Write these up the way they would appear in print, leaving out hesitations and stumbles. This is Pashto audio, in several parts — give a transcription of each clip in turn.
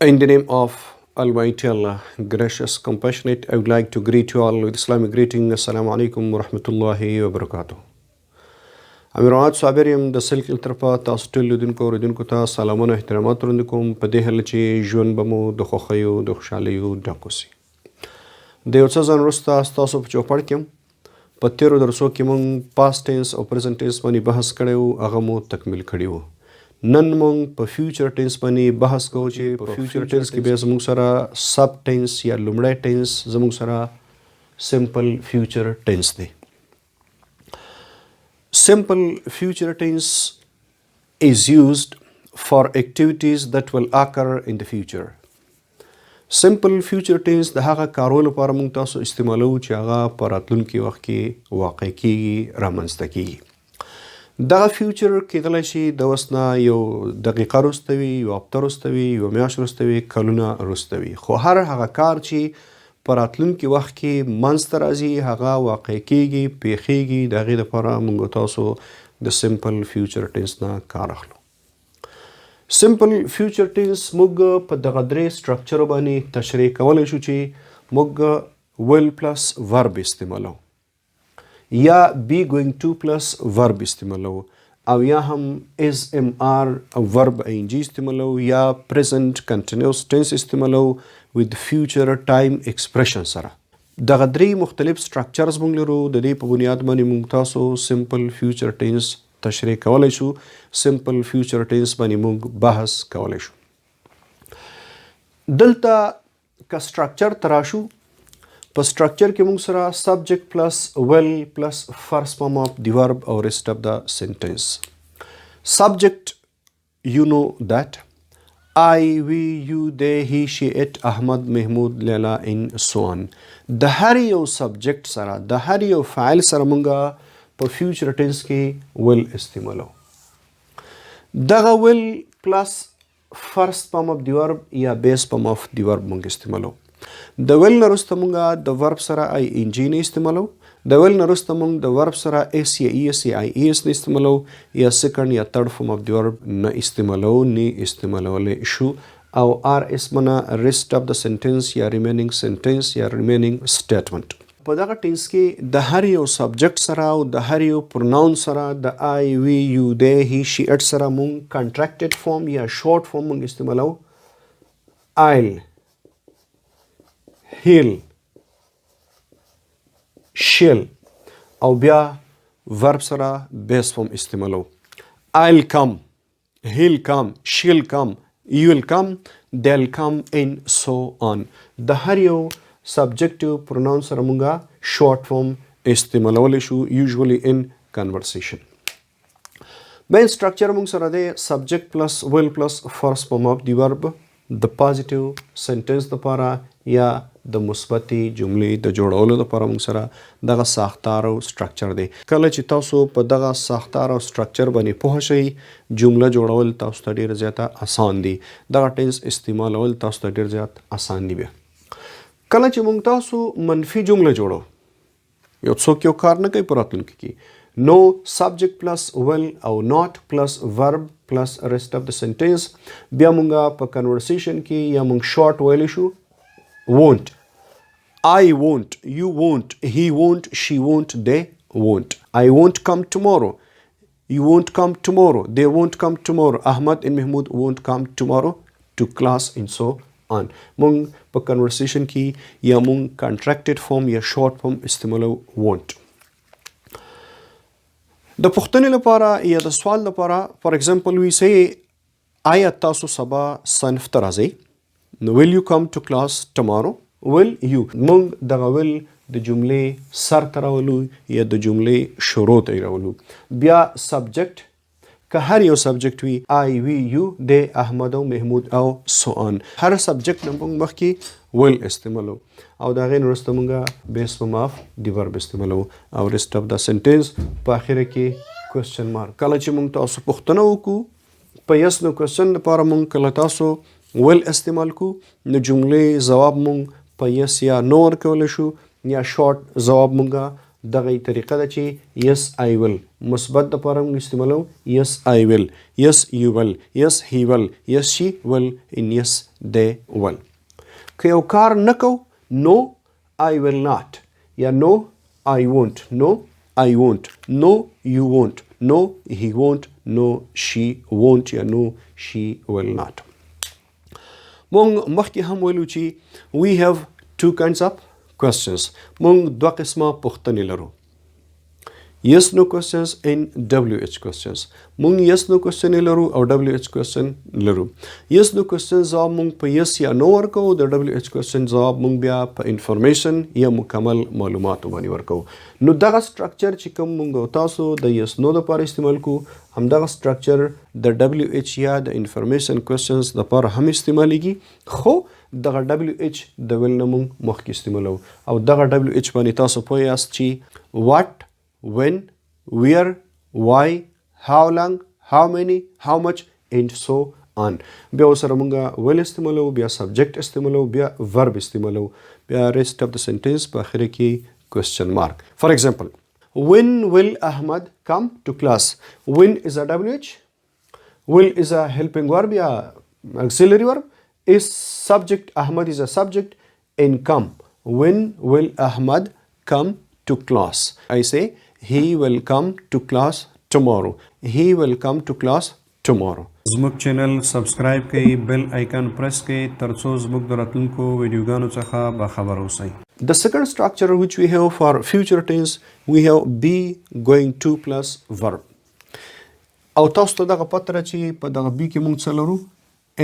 In the name of Almighty Allah, gracious, compassionate, I would like to greet you all with Islamic greeting. Assalamu alaikum wa rahmatullahi wa barakatuh. امیرات صابر یم د سلک طرفه تاسو ټول لیدونکو اوریدونکو ته سلامونه احترامات وړاندې کوم په دې هیله چې ژوند به مو د خوښیو د خوشحالیو ډک وسي. د یو څه ځان وروسته ستاسو په چوپړ کې په تېرو درسو کې موږ پاست ټینس او پرزنټ ټینس باندې بحث کړی و، هغه مو تکمیل کړي وو. نن موږ په فیوچر ټینس باندې بحث کوو چې په فیوچر ټینس کې بیا زموږ سره سب ټینس یا لومړی ټینس زموږ سره سمپل فیوچر ټینس دی. Simple future tense is used for activities that will occur in the future. Simple future tense د هغه کارونو لپاره موږ تاسو استعمالو چې هغه په راتلونکي وخت کې واقع کیږي، رامنځته کیږي. دغه فیوچر کیدلی شي د اوس نه یو دقیقه وروسته وي، یو هفته وروسته وي، یو میاشت وروسته وي، کلونه وروسته وي، خو هر هغه کار چې په راتلونکي وخت کې منځته راځي هغه واقع کیږي، پیښیږي، د هغې دپاره موږ تاسو د سمپل فیوچر ټینس نه کار اخلو. سمپل فیوچر ټینس موږ په دغه درې سټرکچرو باندې تشریح کولی شو چې موږ will پلس ورب استعمالو، یا بی ګوینګ ټو پلس ورب استعمالو، او یا هم از ام آر ورب این جی استعمالو، یا پریزنٹ کنټینیوس ټینس استعمالو with future time expression سره. دغه درې مختلف سټرکچرز موږ لرو، د دې په بنیاد باندې موږ تاسو سمپل فیوچر ټینس تشریح کولی شو، سمپل فیوچر ټینس باندې موږ بحث کولی شو. دلته که سټرکچر ته راشو، په سټرکچر کې موږ سره سبجیکټ پلس ویل پلس فرست فارم آف دی ورب او ریسټ آف د سنټنس. سبجیکټ یو نو دیٹ I, we, you, they, he, she, it, احمد، محمود، لیلا ان so on. د هر یو سبجیکټ سره، د هر یو فاعل سره مونږ په فیوچر ټینس کې ویل استعمالو. دغه ویل پلس فرست فارم آف دی ورب یا بیس فارم آف دی ورب مونږ استعمالو. د ویل نه وروسته مونږ د ورب سره آی ان جی نه استعمالو، د ویل نه وروسته مونږ د ورب سره ایس یا ای ایس یا آی ای ایس نه استعمالو، یا سیکنډ یا تھرډ فارم آف دی ورب نه استعمالو، نه استعمالولی شو، او آر اس منه ریسټ آف د سنټنس یا ریمیننګ سنټنس یا ریمیننګ سټیټمنټ. په دغه ټینس کې د هر یو سبجیکټ سره او د هر یو پروناون سره د آی، وی، یو، دی، هی، شي، اټ سره مونږ کنټراکټډ فارم یا شارټ فارم مونږ استعمالو. آیل، هیل، شیل، او بیا ورب سره بیس فارم استعمالو. I'll come, he'll come, she'll come, you'll come, they'll come and so on. د هر یو سبجیکټیو پروناون سره مونږه شارټ فارم استعمالولی شو، یوزولی ان کنورسیشن. مین سټرکچر مونږ سره دی سبجیکټ پلس ویل پلس فرست فارم آف دی ورب د پازیټیو سنټنس دپاره یا د مثبتې جملې د جوړولو لپاره موږ سره دغه ساختار او سټرکچر دی. کله چې تاسو په دغه ساختار او سټرکچر باندې پوه شئ، جمله جوړول تاسو ته ډېر زیاته آسان دی، دغه ټینس استعمالول تاسو ته ډېر زیات آسان دی. بیا کله چې موږ تاسو منفي جمله جوړو، یو څوک یو کار نه کوي په راتلونکي کې، نو سبجیکټ پلس ویل او ناٹ پلس ورب پلس ریسټ آف د سنټنس، بیا موږ په کنورسیشن کې یا موږ شارټ ویلی شو won't. I won't, you won't, he won't, she won't, they won't. I won't come tomorrow. You won't come tomorrow. They won't come tomorrow. Ahmad and Mahmoud won't come tomorrow to class and so on. مونږ په conversation کې یا مونږ contracted form یا short form استعمالو won't. د پوښتنې لپاره یا د سوال لپاره for example we say آیا تاسو سبا صنف ته راځئ؟ نو will you come to class tomorrow? will you. مونږ دغه will د جملې سر ته راولو یا د جملې شروع ته راولو. بیا سبجیکټ که هر یو سبجیکټ وي، آی، وی، یو، دی، احمد او محمود او سو آن، هر سبجیکټ نه مونږ مخکې will استعمالو، او د هغې نه وروسته مونږ بیس فارم آف دی ورب استعمالو او ریسټ آف د سنټنس په اخره کې کوېسچن مارک. کله چې مونږ تاسو پوښتنه وکړو په یس نو کوېسچن لپاره مونږ کله تاسو ویل استعمال کو، نو جملې ځواب مونږ په یس یا نو ورکولی شو، یا شارټ ځواب مونږه دغه طریقه ده چې yes I will. مثبت دپاره موږ استعمالو yes I will, yes you will, yes he will, yes she will and yes they will. که یو کار نه کو no I will not یا no I won't, no I won't, no you won't, no he won't, no she won't یا no she will not. مونږ مخکې هم ویلو چې we have two kinds of questions. مونږ دوه قسمه پوښتنې لرو. yes no questions and WH questions. مونږ yes no question لرو او WH question لرو. yes no question ځواب مونږ په yes یا no ورکو. د WH question ځواب مونږ بیا په انفارمیشن یا مکمل معلوماتو باندې ورکو. نو دغه سټرکچر چې کوم مونږ تاسو د yes no لپاره استعمال کو همدغه سټرکچر د WH یا د انفارمیشن questions لپاره هم استعمالیږي خو دغه WH د ویل نه مونږ مخکې استعمالو او دغه WH باندې تاسو پوه یاست چې what when, where, why, how long, how many, how much and so on. بیا ورسره مونږ will استعمالو بیا subject استعمالو بیا verb استعمالو بیا rest of the sentence په اخر کې question mark. For example, when will Ahmad come to class? When is a WH. Will is a helping verb یا auxiliary verb. Is subject, Ahmad is a subject and come. When will Ahmad come to class? I say he will come to class tomorrow. He will come to class tomorrow. زموږ چینل سبسکرایب کړئ بیل آیکن پریس کړئ ترڅو زموږ د راتلونکو ویډیوګانو څخه باخبر اوسئ. The second structure which we have for future tense we have be going to plus verb. او تاسو ته دغه پته ده چې په دغه بي کې موږ څه لرو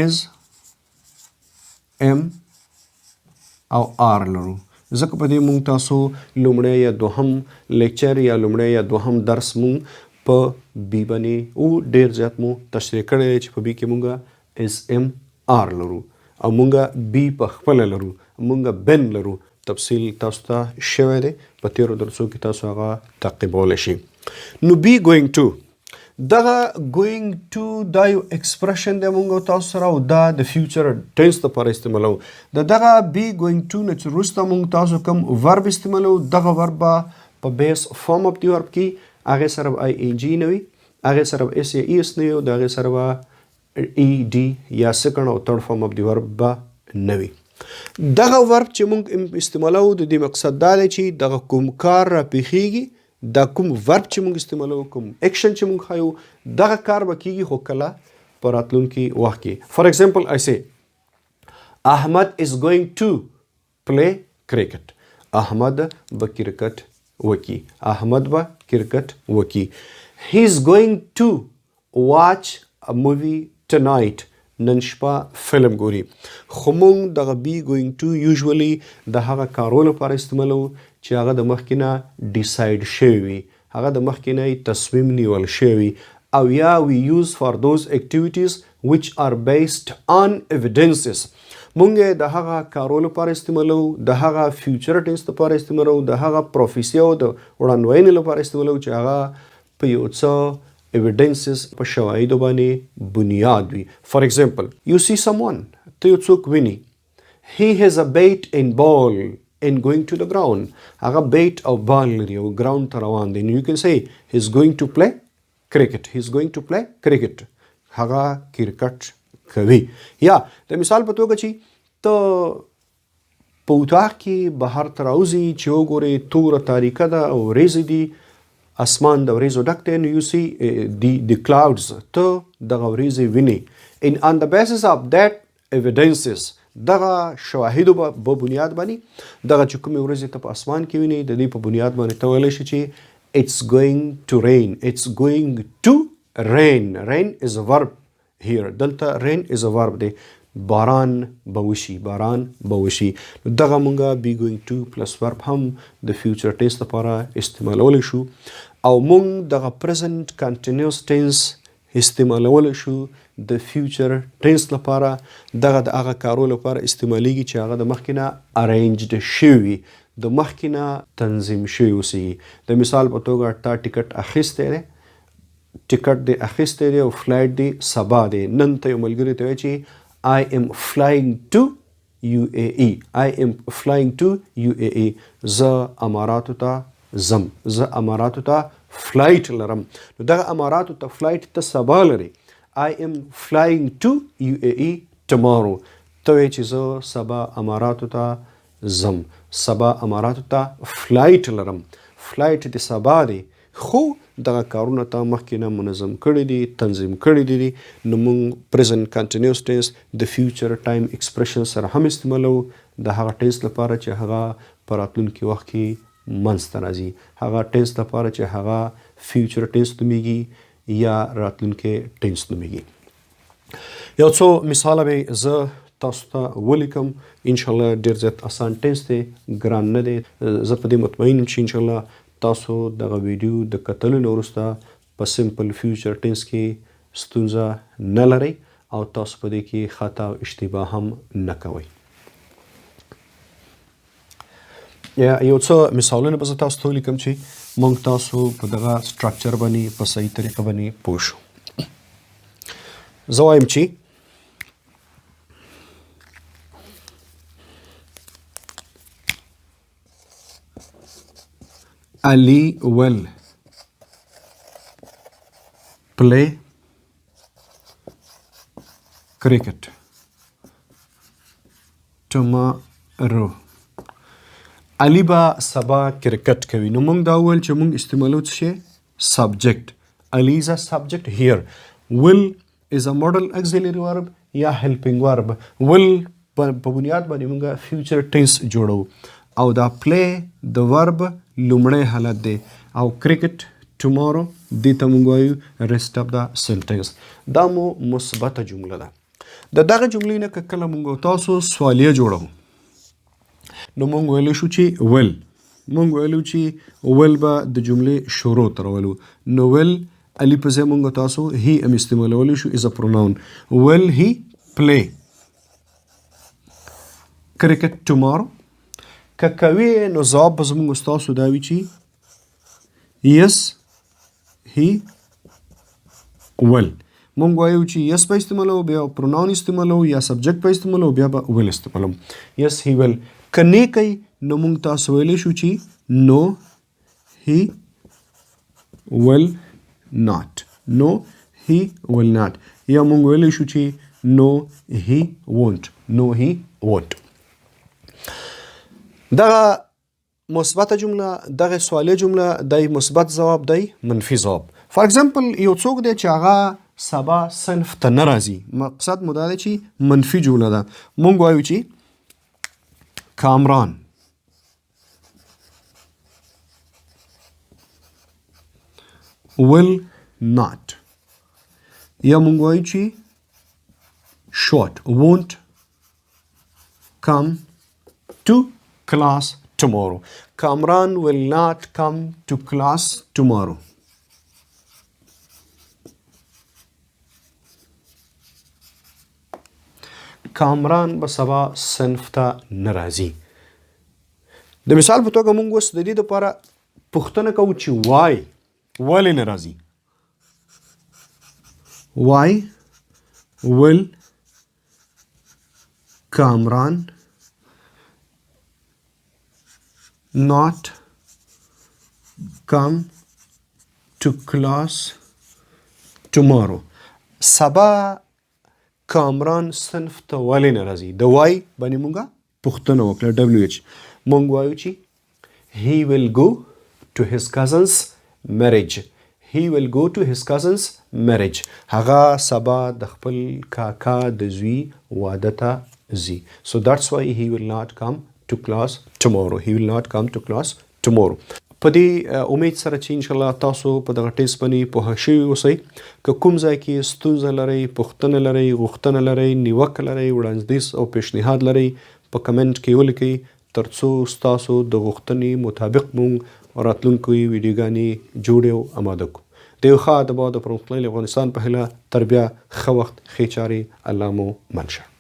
is am او are لرو. ځکه په دې مونږ تاسو لومړی یا دوهم لیکچر یا لومړی یا دوهم درس مونږ په بي باندې او ډېر زیات مو تشریح کړی چې په بي کې مونږ اس ام آر لرو او مونږ بي په خپله لرو مونږ بن لرو. تفصیل تاسو ته شوی دی په تیرو درسو کې تاسو هغه تعقیبولی شي. نو بي ګوینګ ټو دغه ګوینګ ټو دا یو ایکسپریشن دی مونږ تاسو سره او دا د فیوچر ټینس لپاره استعمالو. د دغه بي ګوینګ ټو نه چې وروسته مونږ تاسو کوم ورب استعمالو دغه ورب په بیس فارم اف دی ورب کې هغې سره به آی ان جي نه وي هغې سره به اس یا ای اس نه وي او د هغې سره به ای ډي یا سیکنډ او تھرډ فارم اف دی ورب به نه وي. دغه ورب چې مونږ استعمالو د دې مقصد دا دی چې دغه کوم کار راپېښیږي دا کوم ورب چې مونږ استعمالو کوم اکشن چې مونږ ښایو دغه کار به کیږي خو کله په راتلونکي وخت کې. فار ایگزامپل آی say احمد is going to play cricket. احمد به کرکټ وکي. احمد به کرکټ وکي. he is going to watch a movie tonight. نن شپه فلم ګوري. خو مونږ دغه بي ګوینګ ټو یوزولي د هغه کارو لپاره استعمالو چې هغه د مخکې نه ډیساید شوی وي هغه د مخکې نه تصمیم نیول شوی وي او یا we use for those activities which are based on evidences. مونږ د هغه کارو لپاره استعمالو د هغه فیوچر ټینس لپاره استعمالو د هغه پروفیسي او د وړاندوینې لپاره استعمالو چې هغه په یو څه evidences په شواهدو باندې بنیاد وي. فار ایگزامپل you see someone ته یو څوک ویني he has a bat and ball and going to the ground. هغه بیٹ او بال لري او ګراوند ته روان دی. you can say he's going to play cricket. he's going to play cricket. هغه کرکټ کوي. یا د مثال په توګه چې ته په اتاق کې بهر ته راوځي چې وګورې توره تاریکه ده او ورېځې دي اسمان د وریځو ډک دی نو یو سی د کلاودز ته دغه وریځې ویني and on the basis of that evidences دغه شواهدو په بنیاد باندې دغه چې کومې ورځې ته په اسمان کې ویني د دې په بنیاد باندې ته ویلی شي چې it's going to rain. it's going to rain. rain is a verb here. دلته rain is a verb دی. باران به وشي. باران به وشي. دغه مونږه بي ګوینګ ټو پلس ورب هم د فیوچر ټینس لپاره استعمالولی شو او مونږ دغه پریزنټ کنټینیوس ټینس استعمالولی شو د فیوچر ټینس لپاره. دغه د هغه کارو لپاره استعمالیږي چې هغه د مخکې نه ارینجډ شوي وي د مخکې نه تنظیم شوي اوسیږي. د مثال په توګه تا ټیکټ اخیستی دی ټیکټ دی اخیستی دی او فلایټ دی سبا دی. نن ته یو ملګري ته وایي چې I am flying to UAE. I am flying to UAE. زه اماراتو ته زم. زه اماراتو ته فلایټ لرم. نو دغه اماراتو ته فلایټ ته سبا لري. I am flying to UAE tomorrow. ته وایې چې زه سبا اماراتو ته زم. سبا اماراتو ته فلایټ لرم. فلایټ د سبا دی، خو دغه کارونه ته مخکې نه منظم کړي دي، تنظیم کړي دي. نو موږ پریزنټ کنټینیوس ټینس د فیوچر ټایم ایکسپریشن سره هم استعمالو، د هغه ټینس لپاره چې هغه په راتلونکي وخت کې منځته راځي. هغه ټینس لپاره چې هغه فیوچر ټینس نومیږي یا راتلونکي ټینس نومیږي. یو څو مثاله به زه تاسو ته ولیکم. انشاءالله ډېر زیات آسان ټینس دی، ګران نه دی. زه په دې مطمئن یم چې انشاءالله تاسو دغه ویډیو د کتلو نه وروسته په سمپل فیوچر ټینس کې ستونزه نه لرئ او تاسو په دې کې خطا او اشتباه هم نه کوئ. یو څه مثالونه به زه تاسو ته ولیکم چې موږ تاسو په دغه سټرکچر باندې په صحیح طریقه باندې پوه شو. زه وایم چې Ali will play cricket tomorrow. علي به سبا کرکټ کوي. نو موږ دا وویل چې موږ استعمالو څه شی؟ سبجیکټ. علي is a subject here. will is a modal auxiliary verb یا helping verb. will په بنیاد باندې موږ فیوچر ټینس جوړو او دا play د verb لومړی حالت دی او کرکټ tomorrow دې ته موږ وایو rest of the sentence. دا مو مثبته جمله ده. د دغه جملې نه که کله موږ تاسو سوالیه جوړو نو موږ ویلی شو چې will. موږ ویلو چې will به د جملې شروع ته راولو. نو will علي په ځای موږ تاسو he هم استعمالولی شو is a pronoun. will he play cricket tomorrow؟ که کوي نو ځواب به زموږ ستاسو دا وي چې yes he will. موږ وایو چې yes به استعمالو، بیا pronoun استعمالو، یا subject به استعمالو، بیا به will استعمالو. yes he will. که نه کوي نو موږ تاسو ویلی شو چې no he will not. no he will not. یا موږ ویلی شو چې no he won't. no he won't. دغه مثبته جمله، دغه سوالیه جمله، دی مثبت ځواب دی منفي ځواب. فار ایگزامپل یو څوک دی چې هغه سبا صنف ته نه راځي، مقصد مو دا دی چې منفي جمله ده. موږ وایو چې کامران will not. یا موږ وایو چې short won't come to class tomorrow. Kamran will not come to class tomorrow. کامران به سبا صنف ته نه راځي. د مثال په توګه موږ اوس د دې دپاره پوښتنه کوو چې وای ولې نه راځي. why will کامران not come to class tomorrow. سبا کامران صنف ته ولې نه راځي. د وای باندې موږ پوښتنه وکړه WH. موږ وایو چې he will go to his cousin's marriage. he will go to his cousin's marriage. هغه سبا د خپل کاکا د زوی واده ته ځي. so that's why he will not come to class tomorrow. he will not come to class tomorrow. په دې امید سره چې انشاءالله تاسو په دغه ټیسټ باندې پوه شوي اوسئ. که کوم ځای کې ستونزه لرئ، پوښتنه لرئ، غوښتنه لرئ، نیوکه لرئ، وړاندیز او پیشنهاد لرئ، په کمنټ کې ولیکئ تر څو ستاسو د غوښتنې مطابق موږ راتلونکو ویډیوګانې جوړې او اماده کړو. د یو ښه ادبا د پرمختللي افغانستان په هیله تر بیا ښه وخت ښې چارې الله مو مل شه.